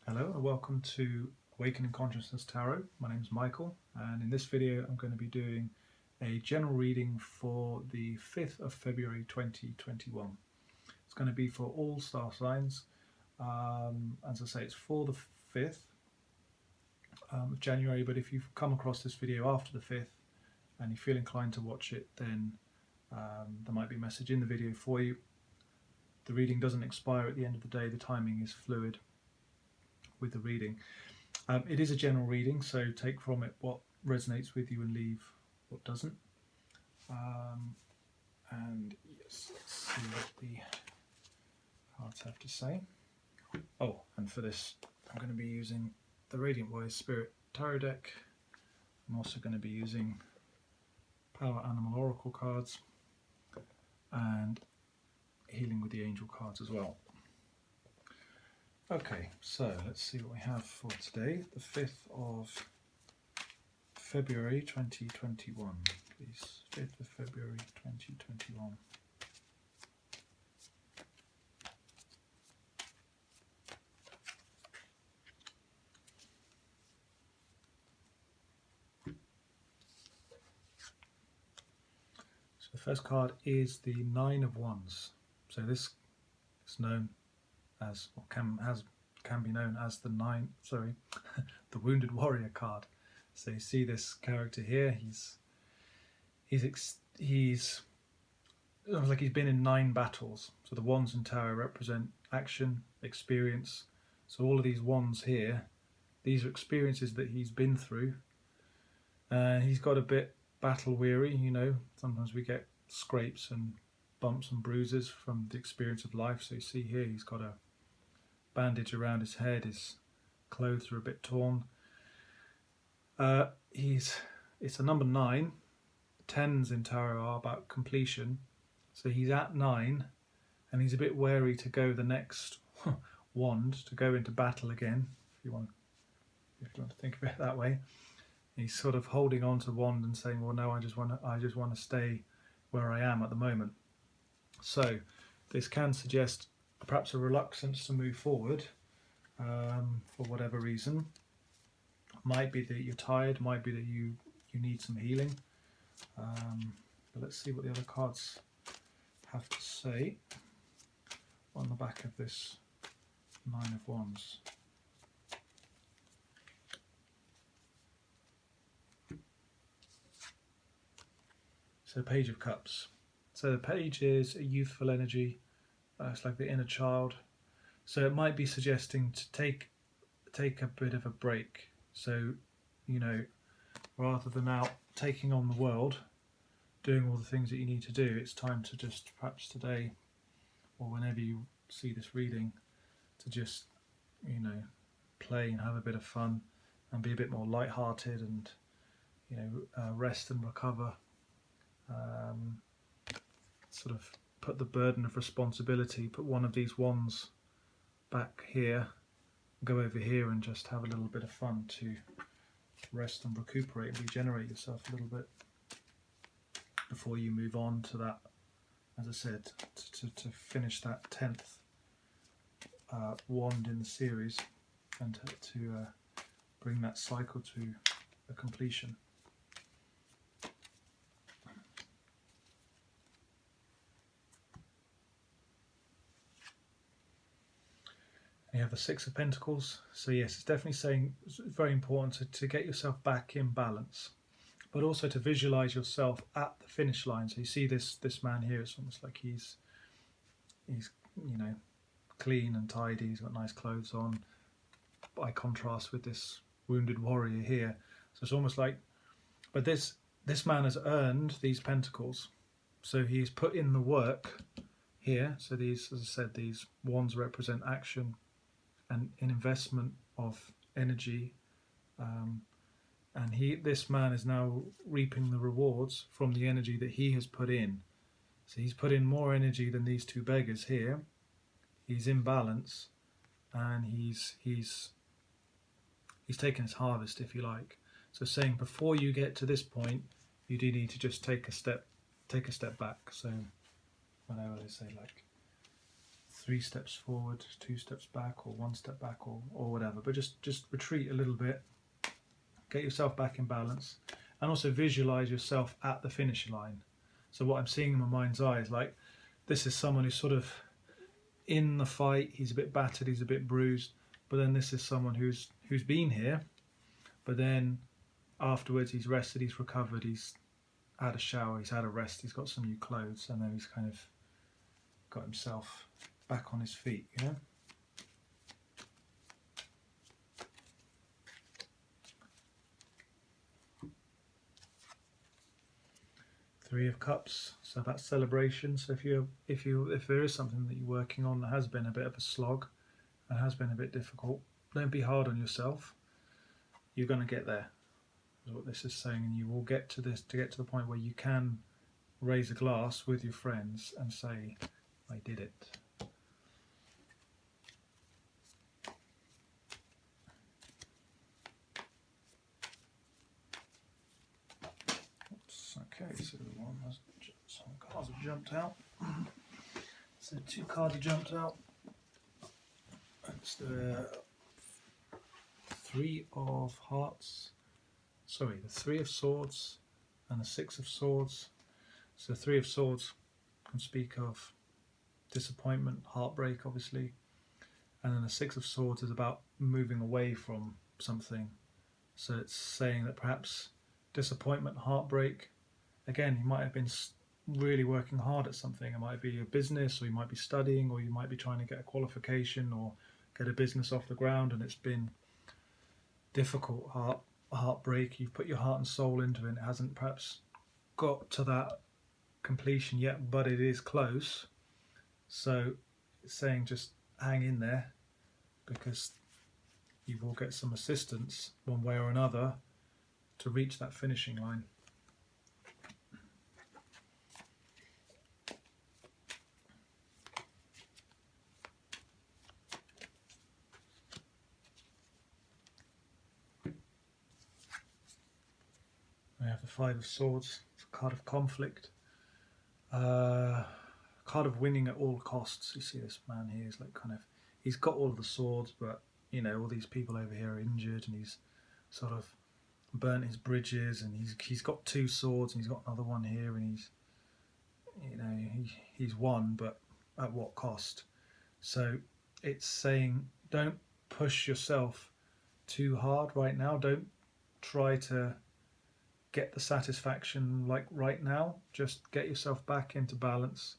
Hello and welcome to Awakening Consciousness Tarot. My name is Michael, and in this video I'm going to be doing a general reading for the 5th of February 2021. It's going to be for all star signs. As I say, it's for the 5th of January, but if you've come across this video after the 5th and you feel inclined to watch it, then there might be a message in the video for you. The reading doesn't expire at the end of the day, the timing is fluid with the reading. It is a general reading, so take from it what resonates with you and leave what doesn't. And yes, let's see what the cards have to say. Oh, and for this I'm going to be using the Radiant Wise Spirit Tarot deck. I'm also going to be using Power Animal Oracle cards and Healing with the Angel cards as well. Okay, so let's see what we have for today, the 5th of February 2021, please. 5th of February 2021. So the first card is the Nine of Wands. So this is known as, or can be known as the the Wounded Warrior card. So you see this character here. He's almost like he's been in 9 battles. So the wands in tarot represent action, experience. So all of these wands here, these are experiences that he's been through. He's got a bit battle weary, you know. Sometimes we get scrapes and bumps and bruises from the experience of life. So you see here he's got a bandage around his head, his clothes are a bit torn. It's a number 9. 10s in tarot are about completion, so he's at 9 and he's a bit wary to go the next wand, to go into battle again, if you want to think of it that way. He's sort of holding on to wand and saying, well, no, I just want to stay where I am at the moment. So this can suggest perhaps a reluctance to move forward for whatever reason. Might be that you're tired, might be that you need some healing. But let's see what the other cards have to say on the back of this Nine of Wands. So Page of Cups. So the page is a youthful energy. It's like the inner child. So it might be suggesting to take a bit of a break. So, you know, rather than out taking on the world, doing all the things that you need to do, it's time to just, perhaps today or whenever you see this reading, to just, you know, play and have a bit of fun and be a bit more light-hearted and, you know, rest and recover. Sort of put the burden of responsibility, put one of these wands back here, go over here and just have a little bit of fun to rest and recuperate and regenerate yourself a little bit before you move on to that, as I said, to finish that 10th wand in the series and to bring that cycle to a completion. You have the Six of Pentacles. So yes, it's definitely saying it's very important to get yourself back in balance, but also to visualize yourself at the finish line. So you see this man here, it's almost like he's you know, clean and tidy, he's got nice clothes on, by contrast with this wounded warrior here. So it's almost like, but this man has earned these pentacles, so he's put in the work here. So these, as I said, these wands represent action and an investment of energy, and this man is now reaping the rewards from the energy that he has put in. So he's put in more energy than these 2 beggars here. He's in balance, and he's taken his harvest, if you like. So saying before you get to this point, you do need to just take a step back. So whenever they say like 3 steps forward, 2 steps back, or 1 step back, or whatever. But just retreat a little bit, get yourself back in balance, and also visualize yourself at the finish line. So what I'm seeing in my mind's eye is like, this is someone who's sort of in the fight, he's a bit battered, he's a bit bruised, but then this is someone who's been here, but then afterwards he's rested, he's recovered, he's had a shower, he's had a rest, he's got some new clothes, and then he's kind of got himself back on his feet, you know? Three of Cups, so that's celebration. So if there is something that you're working on that has been a bit of a slog and has been a bit difficult, don't be hard on yourself. You're going to get there, is what this is saying, and you will get to this, to get to the point where you can raise a glass with your friends and say, I did it. Oops, okay, so some cards have jumped out. So 2 cards have jumped out. It's the 3 of Hearts, sorry, the 3 of Swords and the 6 of Swords. So the 3 of Swords can speak of disappointment, heartbreak obviously, and then the 6 of Swords is about moving away from something. So it's saying that perhaps disappointment, heartbreak, again, you might have been really working hard at something. It might be a business, or you might be studying, or you might be trying to get a qualification or get a business off the ground, and it's been difficult, heartbreak. You've put your heart and soul into it, and it hasn't perhaps got to that completion yet, but it is close. So it's saying just hang in there, because you will get some assistance one way or another to reach that finishing line. We have the 5 of Swords, it's a card of conflict, card of winning at all costs. You see this man here is like kind of, he's got all of the swords, but you know, all these people over here are injured, and he's sort of burnt his bridges, and he's got 2 swords, and he's got another one here, and he's, you know, he's won, but at what cost? So it's saying don't push yourself too hard right now. Don't try to get the satisfaction like right now. Just get yourself back into balance,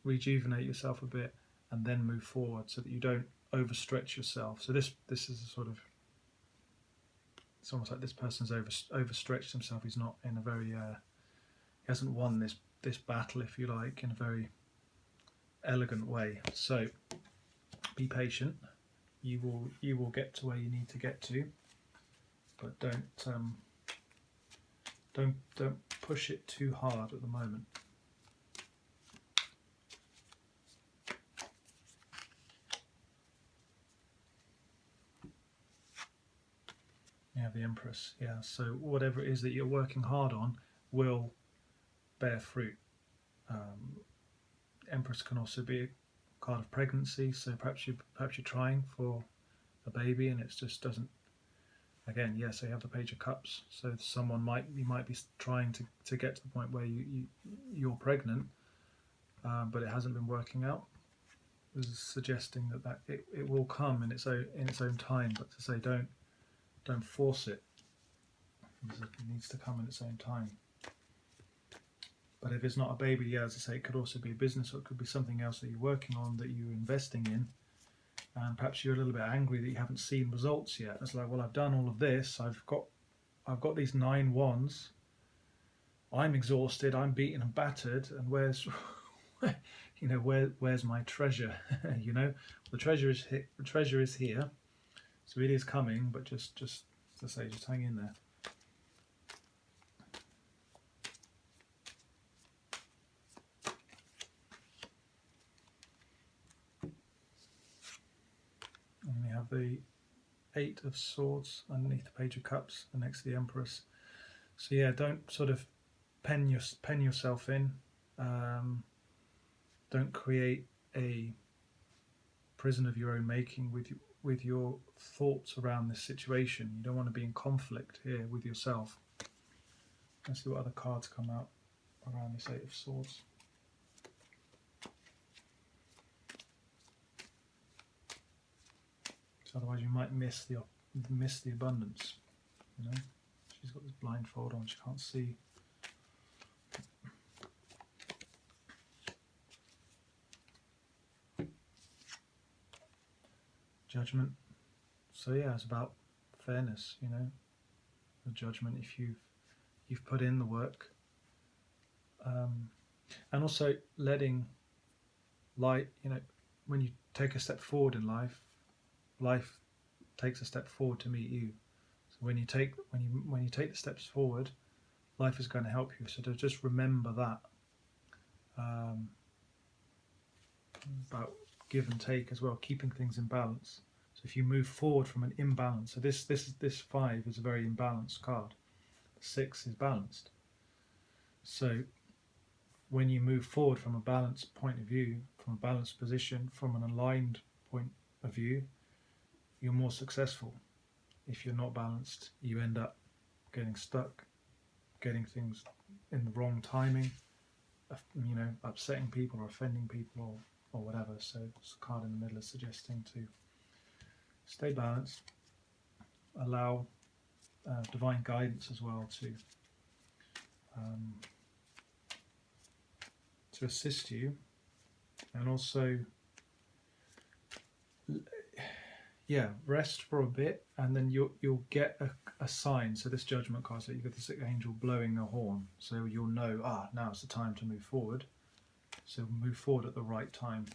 rejuvenate yourself a bit, and then move forward, so that you don't overstretch yourself. So this is a sort of, it's almost like this person's overstretched himself. He's not in a very he hasn't won this battle, if you like, in a very elegant way. So be patient. You will get to where you need to get to, but don't push it too hard at the moment. Yeah, the Empress. Yeah, so whatever it is that you're working hard on will bear fruit. Empress can also be a card of pregnancy, so perhaps you're trying for a baby and it just doesn't. Again, yeah, so you have the Page of Cups. So someone you might be trying to get to the point where you're pregnant, but it hasn't been working out. This is suggesting that it will come in its own time, but to say don't force it. It needs to come in its own time. But if it's not a baby, yeah, as I say, it could also be a business, or it could be something else that you're working on, that you're investing in, and perhaps you're a little bit angry that you haven't seen results yet. It's like, well, I've done all of this, I've got these 9 wands, I'm exhausted, I'm beaten and battered, and where's you know, where's my treasure? You know, the treasure is here, so it is coming, but just as I say, just hang in there. And we have the 8 of Swords underneath the Page of Cups and next to the Empress. So yeah, don't sort of pen yourself in. Don't create a prison of your own making with your thoughts around this situation. You don't want to be in conflict here with yourself. Let's see what other cards come out around this Eight of Swords. So otherwise you might miss the abundance. You know, she's got this blindfold on; she can't see. Judgment. So yeah, it's about fairness. You know, the judgment if you've put in the work, and also letting light. You know, when you take a step forward in life, life takes a step forward to meet you. So when you take the steps forward, life is going to help you. So to just remember that about give and take as well, keeping things in balance. So if you move forward from an imbalance, so this 5 is a very imbalanced card. The 6 is balanced. So when you move forward from a balanced point of view, from a balanced position, from an aligned point of view, you're more successful. If you're not balanced, you end up getting stuck, getting things in the wrong timing, you know, upsetting people or offending people or whatever. So this card in the middle is suggesting to stay balanced, allow divine guidance as well to assist you, and also rest for a bit, and then you'll get a sign. So this judgment card, so you get this angel blowing a horn, so you'll know, now it's the time to move forward. So move forward at the right time.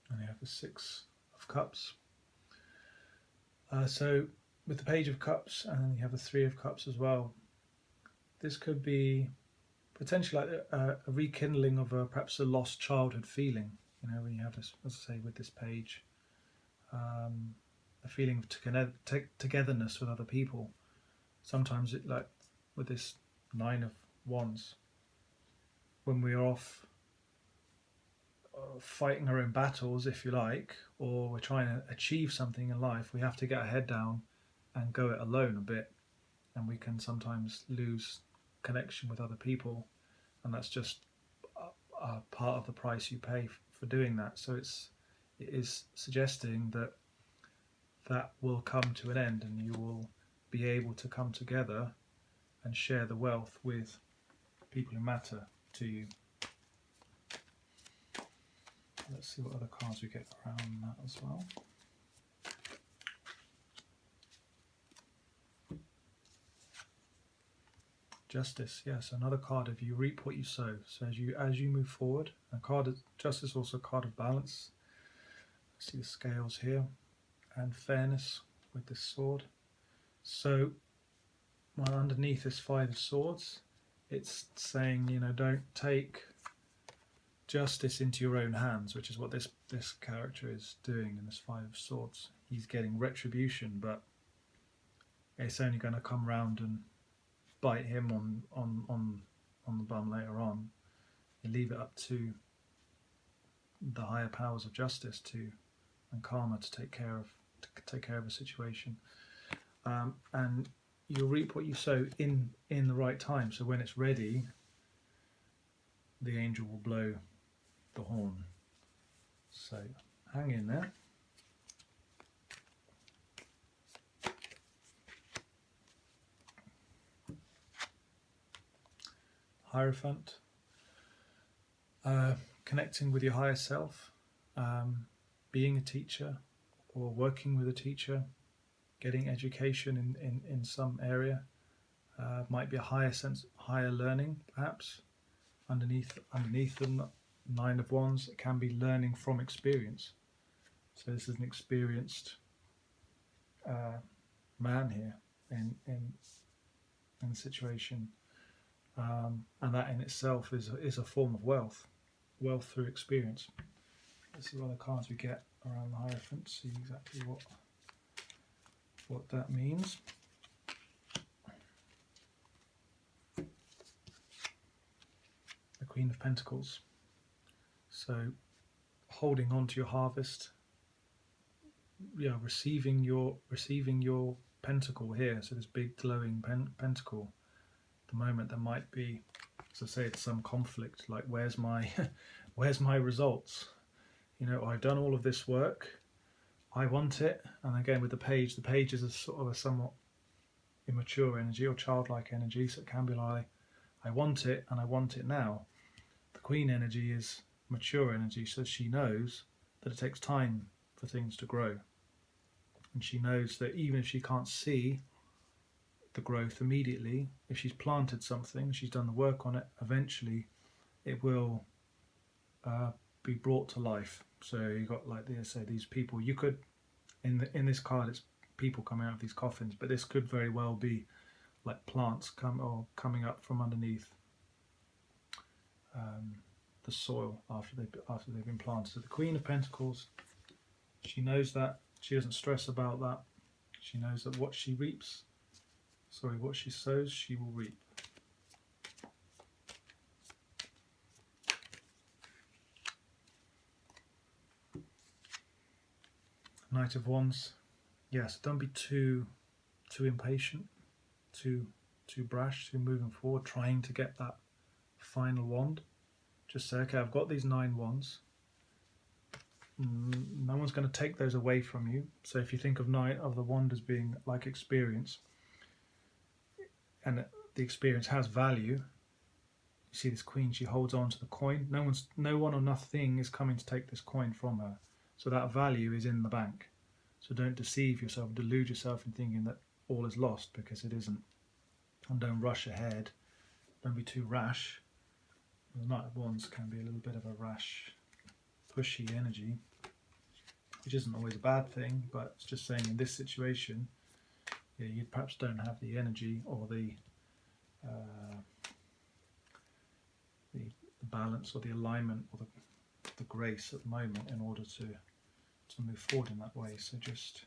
And you have the 6 of Cups. So with the Page of Cups, and then you have the 3 of Cups as well. This could be potentially like a rekindling of perhaps a lost childhood feeling. You know, when you have this, as I say, with this page, a feeling of togetherness with other people. Sometimes it, like with this 9 of Wands, when we're off fighting our own battles, if you like, or we're trying to achieve something in life, we have to get our head down and go it alone a bit, and we can sometimes lose connection with other people, and that's just a part of the price you pay for doing that. So it is suggesting that will come to an end, and you will be able to come together and share the wealth with people who matter to you. Let's see what other cards we get around that as well. Justice, yes, another card of you reap what you sow. So as you move forward, a card of Justice, also a card of balance. See the scales here, and fairness with this sword. So underneath this 5 of Swords, it's saying, you know, don't take justice into your own hands, which is what this character is doing in this 5 of Swords. He's getting retribution, but it's only going to come round and bite him on the bum later on. You leave it up to the higher powers of justice and karma to take care of a situation, and you'll reap what you sow in the right time. So when it's ready, the angel will blow the horn. So hang in there. Hierophant, connecting with your higher self, being a teacher or working with a teacher, getting education in some area, might be a higher learning perhaps. Underneath the 9 of Wands, it can be learning from experience. So this is an experienced man here in the situation. And that in itself is a form of wealth through experience. Let's see what other cards we get around the Hierophant, see exactly what what that means. The Queen of Pentacles. So holding on to your harvest, yeah, receiving your pentacle here. So this big glowing pentacle. At the moment there might be, as I say, it's some conflict, like where's my where's my results? You know, I've done all of this work, I want it. And again with the page is a sort of a somewhat immature energy or childlike energy, so it can be like, I want it and I want it now. The Queen energy is mature energy, so she knows that it takes time for things to grow, and she knows that even if she can't see the growth immediately, if she's planted something, she's done the work on it, eventually it will be brought to life. So you got, like they say, these people. You could, in this card, it's people coming out of these coffins, but this could very well be like plants coming up from underneath the soil after they've been planted. So the Queen of Pentacles, she knows that. She doesn't stress about that. She knows that what she sows, she will reap. Knight of Wands. Yes, don't be too impatient, too brash, too moving forward, trying to get that final wand. Just say, okay, I've got these 9 wands. No one's going to take those away from you. So if you think of Knight of the Wand as being like experience, and the experience has value. You see this Queen, she holds on to the coin. No one or nothing is coming to take this coin from her. So that value is in the bank. So don't deceive yourself, delude yourself in thinking that all is lost, because it isn't. And don't rush ahead. Don't be too rash. The Knight of Wands can be a little bit of a rash, pushy energy, which isn't always a bad thing, but it's just saying in this situation, yeah, you perhaps don't have the energy or the balance or the alignment or the grace at the moment in order to move forward in that way. So just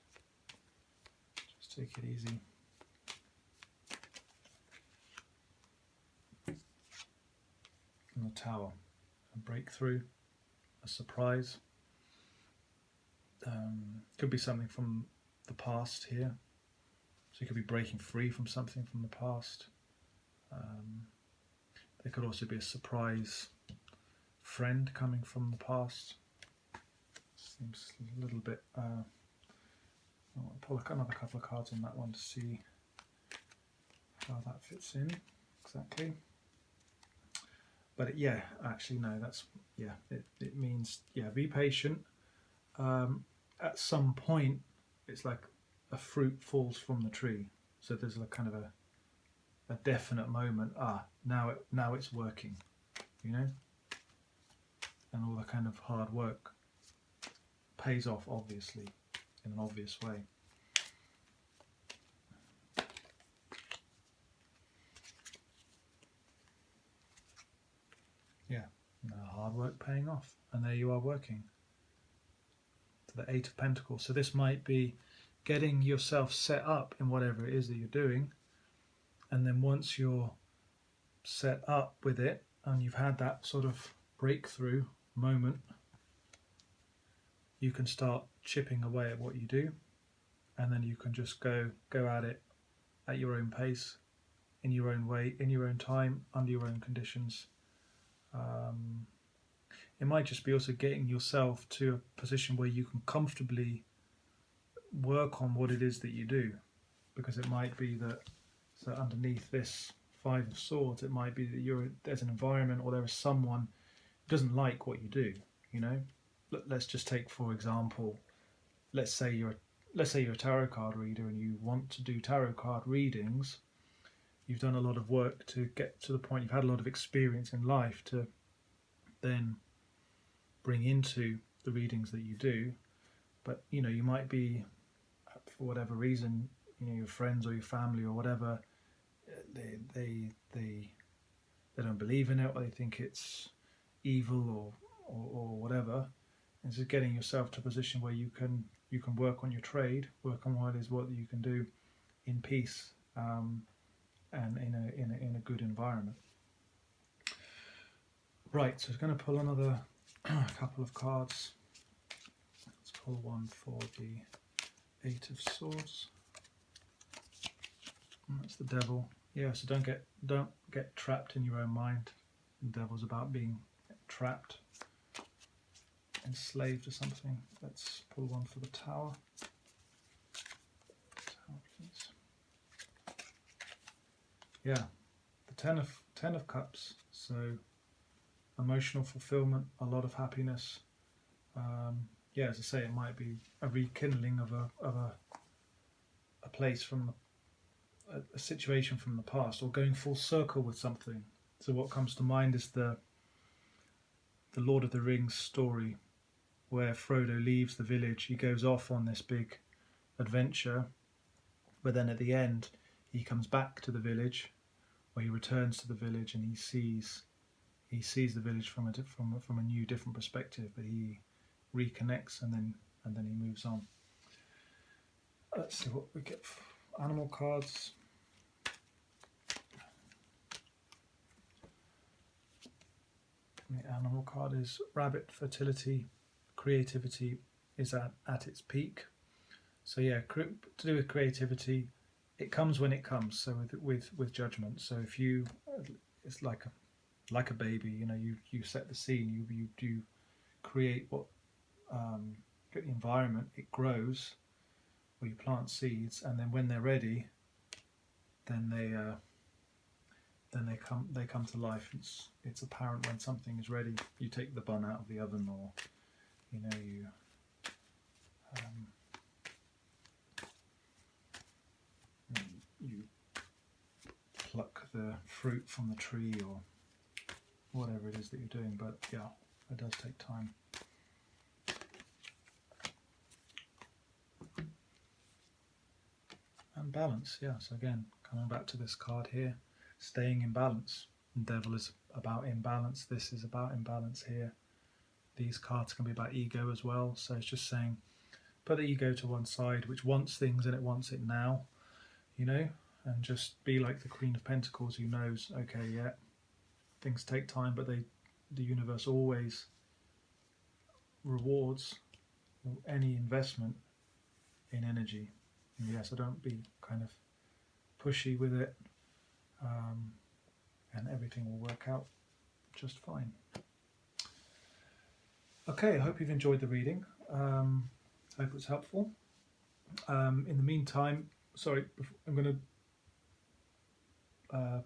take it easy. And the Tower, a breakthrough, a surprise. Could be something from the past here. So you could be breaking free from something from the past. There could also be a surprise friend coming from the past. Seems a little bit... I'll pull another couple of cards on that one to see how that fits in exactly. But yeah, actually no, that's, yeah, it means, yeah, be patient. At some point, it's like a fruit falls from the tree. So there's a kind of a definite moment. Now it's working, you know, and all the kind of hard work pays off, obviously, in an obvious way. Yeah, hard work paying off, and there you are working. To the 8 of Pentacles. So this might be getting yourself set up in whatever it is that you're doing, and then once you're set up with it and you've had that sort of breakthrough moment, you can start chipping away at what you do, and then you can just go at it at your own pace, in your own way, in your own time, under your own conditions. It might just be also getting yourself to a position where you can comfortably work on what it is that you do, because it might be that, so underneath this 5 of Swords, it might be that there's an environment or there is someone who doesn't like what you do. You know, let's just take, for example, let's say you're a tarot card reader and you want to do tarot card readings. You've done a lot of work to get to the point, you've had a lot of experience in life to then bring into the readings that you do. But you know, you might be, for whatever reason, you know, your friends or your family or whatever, they don't believe in it, or they think it's evil or whatever. And so getting yourself to a position where you can you can work on your trade, work on what it is what you can do in peace, and in a good environment. Right, so I'm going to pull another couple of cards. Let's pull one for the Eight of Swords. And that's the Devil. Yeah, so don't get trapped in your own mind. The Devil's about being trapped, enslaved or something. Let's pull one for the Tower. Tower, please. Yeah, the Ten of Cups. So emotional fulfillment, a lot of happiness. Yeah, as I say, it might be a rekindling of a place from a situation from the past, or going full circle with something. So what comes to mind is the Lord of the Rings story, where Frodo leaves the village. He goes off on this big adventure, but then at the end he comes back to the village, or he returns to the village, and he sees the village from a new, different perspective. But he reconnects, and then he moves on. Let's see what we get. Animal cards. The animal card is rabbit. Fertility, creativity is at its peak. So yeah, to do with creativity, it comes when it comes. So with judgment. So if you, it's like a baby. You know, you set the scene. You do create what get the environment. It grows, or you plant seeds, and then when they're ready, then they come to life. It's apparent when something is ready. You take the bun out of the oven, or you pluck the fruit from the tree, or whatever it is that you're doing. But yeah, it does take time. And balance, yeah. So again, coming back to this card here, staying in balance. The Devil is about imbalance. This is about imbalance here. These cards can be about ego as well. So it's just saying, put the ego to one side, which wants things and it wants it now, and just be like the Queen of Pentacles, who knows, okay, yeah, things take time, but the universe always rewards any investment in energy. And yeah, so don't be kind of pushy with it, and everything will work out just fine. Okay, I hope you've enjoyed the reading. I hope it's helpful. In the meantime, I'm going to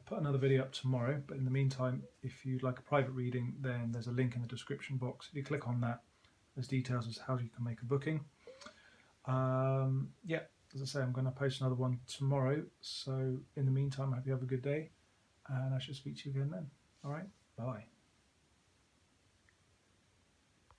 put another video up tomorrow, but in the meantime, if you'd like a private reading, then there's a link in the description box. If you click on that, there's details as to how you can make a booking. Yeah, as I say, I'm going to post another one tomorrow. So in the meantime, I hope you have a good day, and I shall speak to you again then. All right, bye.